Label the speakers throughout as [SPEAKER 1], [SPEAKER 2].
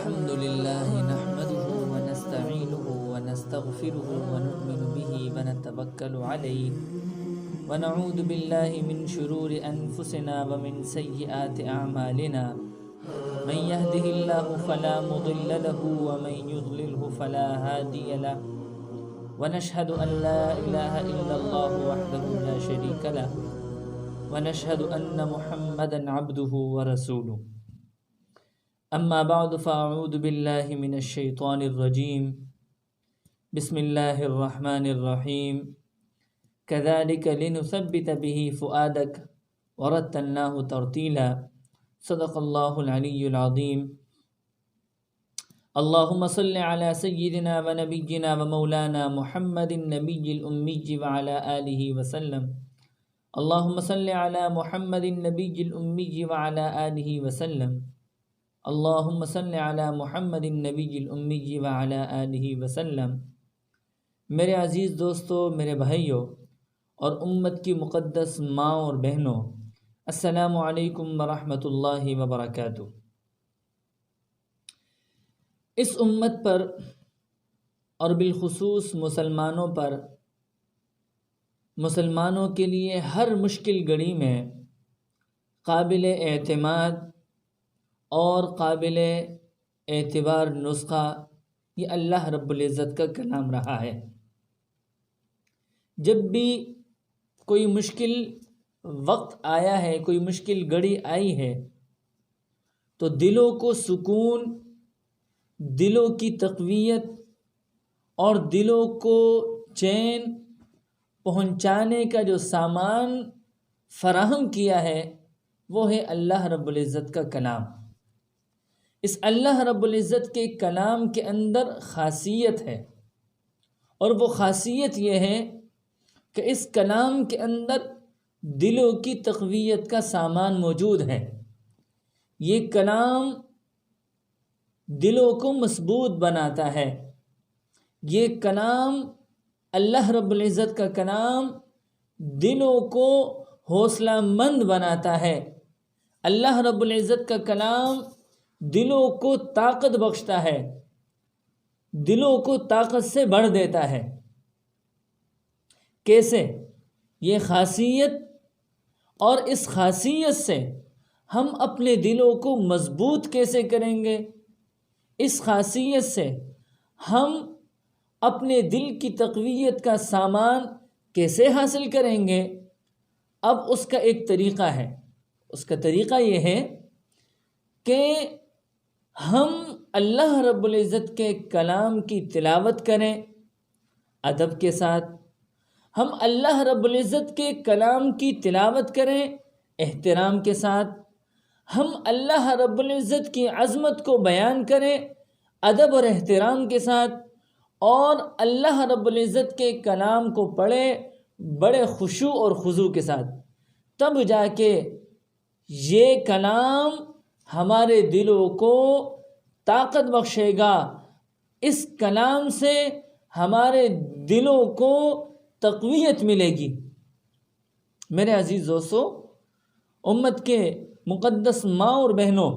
[SPEAKER 1] الحمد لله نحمده ونستعينه ونستغفره ونؤمن به ونتوكل عليه ونعوذ بالله من شرور أنفسنا ومن سيئات أعمالنا من يهده الله فلا مضل له ومن يضلله فلا هادي له ونشهد أن لا إله إلا الله وحده لا شريك له ونشهد أن محمدا عبده ورسوله أما بعد فأعوذ بالله من الشيطان الرجيم بسم الله الرحمن الرحيم كذلك لنثبت به فؤادك ورتلناه ترتيلا صدق الله العلي العظيم اللهم صل على سيدنا ونبينا ومولانا محمد النبي الأمي وعلى آله وسلم اللهم صل على محمد النبي الأمي وعلى آله وسلم اللهم صل على محمد النبی الامی وعلی آلہ وسلم۔ میرے عزیز دوستو، میرے بھائیوں اور امت کی مقدس ماں اور بہنوں، السلام علیکم ورحمۃ اللہ وبرکاتہ۔ اس امت پر اور بالخصوص مسلمانوں پر، مسلمانوں کے لیے ہر مشکل گھڑی میں قابل اعتماد اور قابل اعتبار نسخہ یہ اللہ رب العزت کا کلام رہا ہے۔ جب بھی کوئی مشکل وقت آیا ہے، کوئی مشکل گھڑی آئی ہے، تو دلوں کو سکون، دلوں کی تقویت اور دلوں کو چین پہنچانے کا جو سامان فراہم کیا ہے وہ ہے اللہ رب العزت کا کلام۔ اس اللہ رب العزت کے کلام کے اندر خاصیت ہے، اور وہ خاصیت یہ ہے کہ اس کلام کے اندر دلوں کی تقویت کا سامان موجود ہے۔ یہ کلام دلوں کو مضبوط بناتا ہے۔ یہ کلام اللہ رب العزت کا کلام دلوں کو حوصلہ مند بناتا ہے۔ اللہ رب العزت کا کلام دلوں کو طاقت بخشتا ہے، دلوں کو طاقت سے بھر دیتا ہے۔ کیسے؟ یہ خاصیت، اور اس خاصیت سے ہم اپنے دلوں کو مضبوط کیسے کریں گے؟ اس خاصیت سے ہم اپنے دل کی تقویت کا سامان کیسے حاصل کریں گے؟ اب اس کا ایک طریقہ ہے۔ اس کا طریقہ یہ ہے کہ ہم اللہ رب العزت کے کلام کی تلاوت کریں ادب کے ساتھ۔ ہم اللہ رب العزت کے کلام کی تلاوت کریں احترام کے ساتھ۔ ہم اللہ رب العزت کی عظمت کو بیان کریں ادب اور احترام کے ساتھ، اور اللہ رب العزت کے کلام کو پڑھیں بڑے خشوع اور خضوع کے ساتھ۔ تب جا کے یہ کلام ہمارے دلوں کو طاقت بخشے گا، اس کلام سے ہمارے دلوں کو تقویت ملے گی۔ میرے عزیز دوستو، امت کے مقدس ماں اور بہنوں،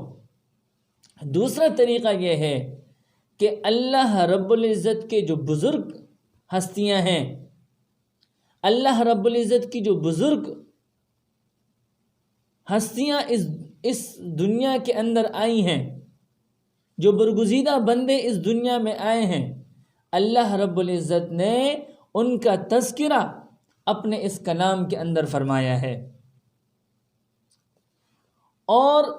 [SPEAKER 1] دوسرا طریقہ یہ ہے کہ اللہ رب العزت کے جو بزرگ ہستیاں ہیں، اللہ رب العزت کی جو بزرگ ہستیاں اس دنیا کے اندر آئی ہیں، جو برگزیدہ بندے اس دنیا میں آئے ہیں، اللہ رب العزت نے ان کا تذکرہ اپنے اس کلام کے اندر فرمایا ہے، اور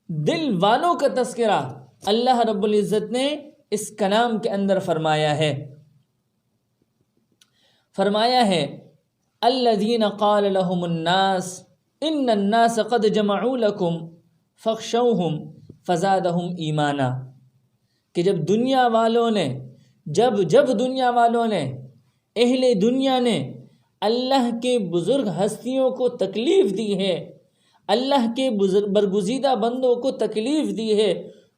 [SPEAKER 1] دل والوں کا تذکرہ اللہ رب العزت نے اس کلام کے اندر فرمایا ہے۔ فرمایا ہے الذین قال لهم الناس ان الناس قد جمعوا لكم فاخشوهم فزادهم ایمانا، کہ جب دنیا والوں نے اہل دنیا نے اللہ کے بزرگ ہستیوں کو تکلیف دی ہے، اللہ کے برگزیدہ بندوں کو تکلیف دی ہے،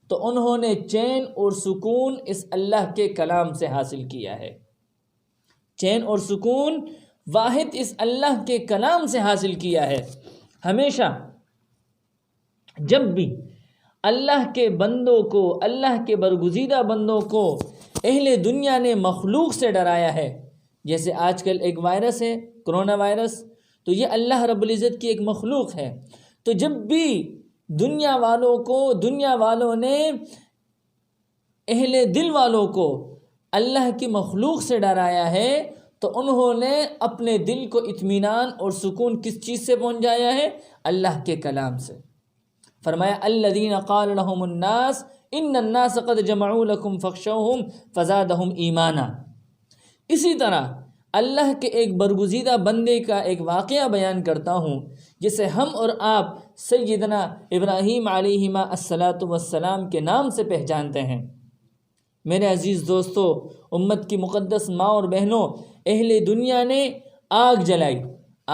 [SPEAKER 1] تو انہوں نے چین اور سکون اس اللہ کے کلام سے حاصل کیا ہے۔ چین اور سکون واحد اس اللہ کے کلام سے حاصل کیا ہے۔ ہمیشہ جب بھی اللہ کے بندوں کو، اللہ کے برگزیدہ بندوں کو اہل دنیا نے مخلوق سے ڈرایا ہے۔ جیسے آج کل ایک وائرس ہے، کرونا وائرس، تو یہ اللہ رب العزت کی ایک مخلوق ہے۔ تو جب بھی دنیا والوں نے اہل دل والوں کو اللہ کی مخلوق سے ڈرایا ہے، تو انہوں نے اپنے دل کو اطمینان اور سکون کس چیز سے پہنچایا ہے؟ اللہ کے کلام سے۔ فرمایا الذین قال لهم الناس ان الناس قد جمعوا لكم فاخشوهم فزادهم ایمانا۔ اسی طرح اللہ کے ایک برگزیدہ بندے کا ایک واقعہ بیان کرتا ہوں جسے ہم اور آپ سیدنا ابراہیم علیہ السلام کے نام سے پہچانتے ہیں۔ میرے عزیز دوستو، امت کی مقدس ماں اور بہنوں، اہل دنیا نے آگ جلائی۔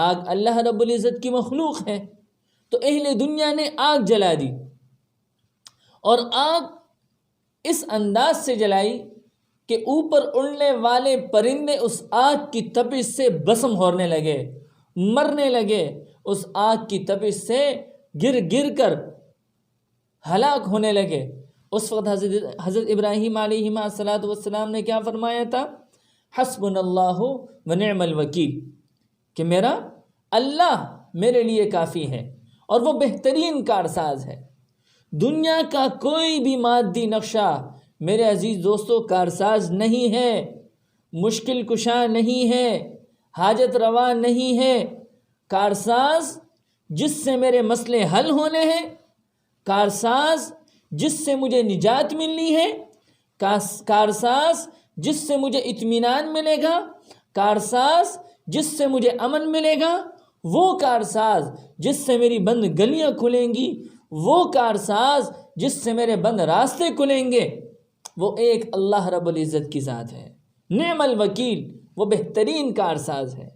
[SPEAKER 1] آگ اللہ رب العزت کی مخلوق ہے، تو اہل دنیا نے آگ جلا دی، اور آگ اس انداز سے جلائی کہ اوپر اڑنے والے پرندے اس آگ کی تپش سے بسم ہونے لگے، مرنے لگے، اس آگ کی تپش سے گر گر کر ہلاک ہونے لگے۔ اس وقت حضرت ابراہیم علیہ السلام نے کیا فرمایا تھا؟ حسبنا اللہ ونعم الوکیل، کہ میرا اللہ میرے لیے کافی ہے اور وہ بہترین کارساز ہے۔ دنیا کا کوئی بھی مادی نقشہ میرے عزیز دوستو کارساز نہیں ہے، مشکل کشا نہیں ہے، حاجت روا نہیں ہے۔ کارساز جس سے میرے مسئلے حل ہونے ہیں، کارساز جس سے مجھے نجات ملنی ہے، کارساز جس سے مجھے اطمینان ملے گا، کارساز جس سے مجھے امن ملے گا، وہ کارساز جس سے میری بند گلیاں کھلیں گی، وہ کارساز جس سے میرے بند راستے کھلیں گے، وہ ایک اللہ رب العزت کی ذات ہے۔ نعم الوکیل، وہ بہترین کارساز ہے۔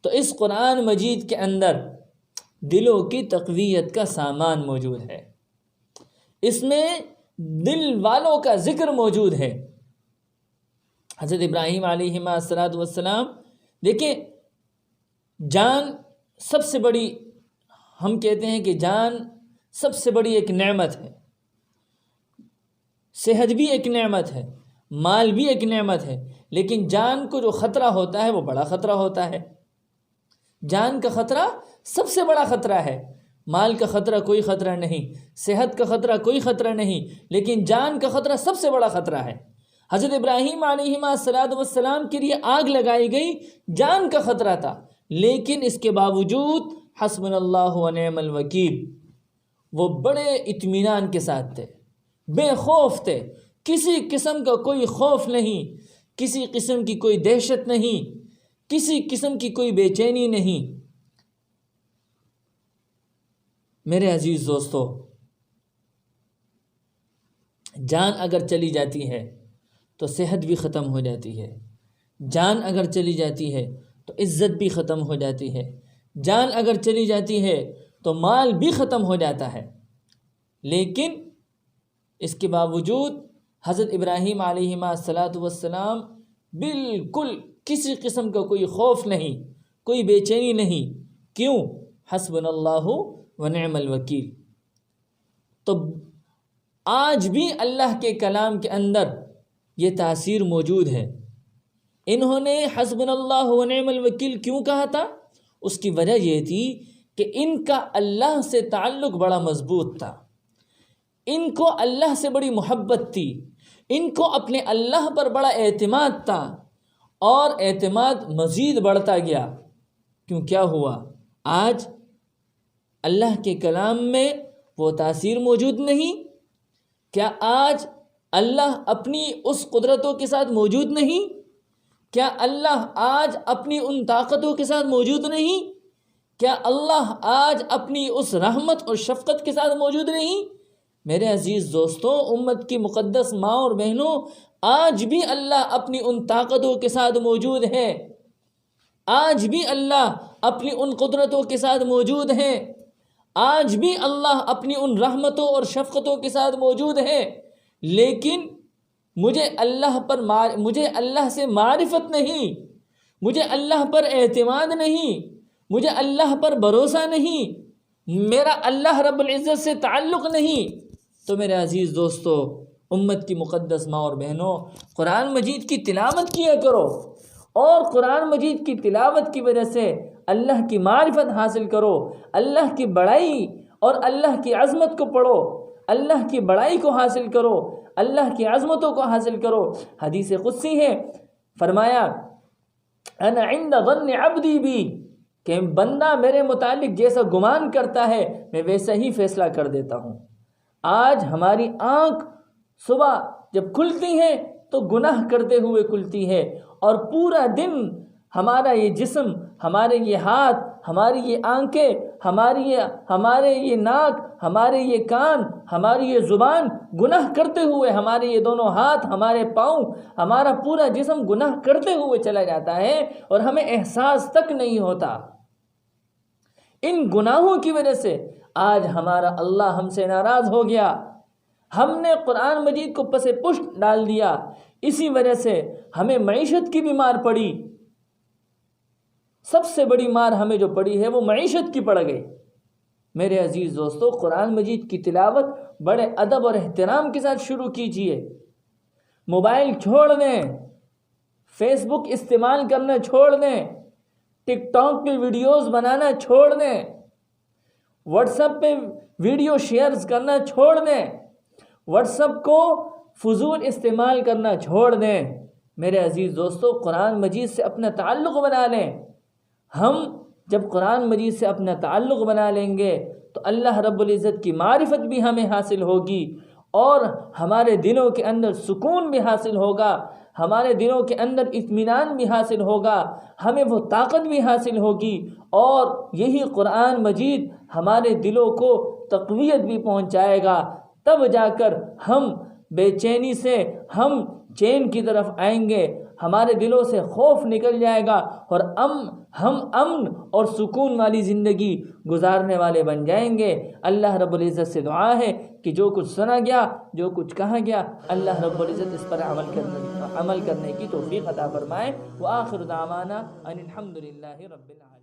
[SPEAKER 1] تو اس قرآن مجید کے اندر دلوں کی تقویت کا سامان موجود ہے، اس میں دل والوں کا ذکر موجود ہے۔ حضرت ابراہیم علیہ السلام، دیکھیں، جان سب سے بڑی، ہم کہتے ہیں کہ جان سب سے بڑی ایک نعمت ہے، صحت بھی ایک نعمت ہے، مال بھی ایک نعمت ہے، لیکن جان کو جو خطرہ ہوتا ہے وہ بڑا خطرہ ہوتا ہے۔ جان کا خطرہ سب سے بڑا خطرہ ہے۔ مال کا خطرہ کوئی خطرہ نہیں، صحت کا خطرہ کوئی خطرہ نہیں، لیکن جان کا خطرہ سب سے بڑا خطرہ ہے۔ حضرت ابراہیم علیہ السلام کے لیے آگ لگائی گئی، جان کا خطرہ تھا، لیکن اس کے باوجود حسبنا اللہ ونعم الوکیل، وہ بڑے اطمینان کے ساتھ تھے، بے خوف تھے، کسی قسم کا کوئی خوف نہیں، کسی قسم کی کوئی دہشت نہیں، کسی قسم کی کوئی بے چینی نہیں۔ میرے عزیز دوستو، جان اگر چلی جاتی ہے تو صحت بھی ختم ہو جاتی ہے، جان اگر چلی جاتی ہے تو عزت بھی ختم ہو جاتی ہے، جان اگر چلی جاتی ہے تو مال بھی ختم ہو جاتا ہے، لیکن اس کے باوجود حضرت ابراہیم علیہ السلام بالکل کسی قسم کا کوئی خوف نہیں، کوئی بے چینی نہیں۔ کیوں؟ حسبنا اللہ ونعم الوکیل۔ تو آج بھی اللہ کے کلام کے اندر یہ تاثیر موجود ہے۔ انہوں نے حسبنا اللہ ونعم الوکیل کیوں کہا تھا؟ اس کی وجہ یہ تھی کہ ان کا اللہ سے تعلق بڑا مضبوط تھا، ان کو اللہ سے بڑی محبت تھی، ان کو اپنے اللہ پر بڑا اعتماد تھا، اور اعتماد مزید بڑھتا گیا۔ کیوں؟ کیا ہوا؟ آج اللہ کے کلام میں وہ تاثیر موجود نہیں؟ کیا آج اللہ اپنی اس قدرتوں کے ساتھ موجود نہیں؟ کیا اللہ آج اپنی ان طاقتوں کے ساتھ موجود نہیں؟ کیا اللہ آج اپنی اس رحمت اور شفقت کے ساتھ موجود نہیں؟ میرے عزیز دوستوں، امت کی مقدس ماں اور بہنوں، آج بھی اللہ اپنی ان طاقتوں کے ساتھ موجود ہے، آج بھی اللہ اپنی ان قدرتوں کے ساتھ موجود ہے، آج بھی اللہ اپنی ان رحمتوں اور شفقتوں کے ساتھ موجود ہے، لیکن مجھے اللہ سے معرفت نہیں، مجھے اللہ پر اعتماد نہیں، مجھے اللہ پر بھروسہ نہیں، میرا اللہ رب العزت سے تعلق نہیں، تو میرے عزیز دوستو، امت کی مقدس ماں اور بہنوں، قرآن مجید کی تلاوت کیا کرو، اور قرآن مجید کی تلاوت کی وجہ سے اللہ کی معرفت حاصل کرو، اللہ کی بڑائی اور اللہ کی عظمت کو پڑھو، اللہ کی بڑائی کو حاصل کرو، اللہ کی عظمتوں کو حاصل کرو۔ حدیث قدسی ہے، فرمایا انا عند ظن عبدی بی، کہ بندہ میرے متعلق جیسا گمان کرتا ہے میں ویسا ہی فیصلہ کر دیتا ہوں۔ آج ہماری آنکھ صبح جب کھلتی ہے تو گناہ کرتے ہوئے کھلتی ہے، اور پورا دن ہمارا یہ جسم، ہمارے یہ ہاتھ، ہماری یہ آنکھیں، ہمارے یہ ناک، ہمارے یہ کان، ہماری یہ زبان گناہ کرتے ہوئے، ہمارے یہ دونوں ہاتھ، ہمارے پاؤں، ہمارا پورا جسم گناہ کرتے ہوئے چلا جاتا ہے اور ہمیں احساس تک نہیں ہوتا۔ ان گناہوں کی وجہ سے آج ہمارا اللہ ہم سے ناراض ہو گیا، ہم نے قرآن مجید کو پس پشت ڈال دیا، اسی وجہ سے ہمیں معیشت کی بھی مار پڑی۔ سب سے بڑی مار ہمیں جو پڑی ہے وہ معیشت کی پڑ گئی۔ میرے عزیز دوستو، قرآن مجید کی تلاوت بڑے ادب اور احترام کے ساتھ شروع کیجیے۔ موبائل چھوڑ دیں، فیس بک استعمال کرنا چھوڑ دیں، ٹک ٹاک پہ ویڈیوز بنانا چھوڑ دیں، واٹس ایپ پہ ویڈیو شیئرز کرنا چھوڑ دیں، واٹس ایپ کو فضول استعمال کرنا چھوڑ دیں۔ میرے عزیز دوستو، قرآن مجید سے اپنا تعلق بنا لیں۔ ہم جب قرآن مجید سے اپنا تعلق بنا لیں گے تو اللہ رب العزت کی معرفت بھی ہمیں حاصل ہوگی، اور ہمارے دلوں کے اندر سکون بھی حاصل ہوگا، ہمارے دلوں کے اندر اطمینان بھی حاصل ہوگا، ہمیں وہ طاقت بھی حاصل ہوگی، اور یہی قرآن مجید ہمارے دلوں کو تقویت بھی پہنچائے گا۔ تب جا کر ہم بے چینی سے ہم چین کی طرف آئیں گے، ہمارے دلوں سے خوف نکل جائے گا، اور ہم امن اور سکون والی زندگی گزارنے والے بن جائیں گے۔ اللہ رب العزت سے دعا ہے کہ جو کچھ سنا گیا، جو کچھ کہا گیا، اللہ رب العزت اس پر عمل کرنے کی توفیق عطا فرمائے۔ وآخر دعوانا ان الحمد للہ رب العالمین۔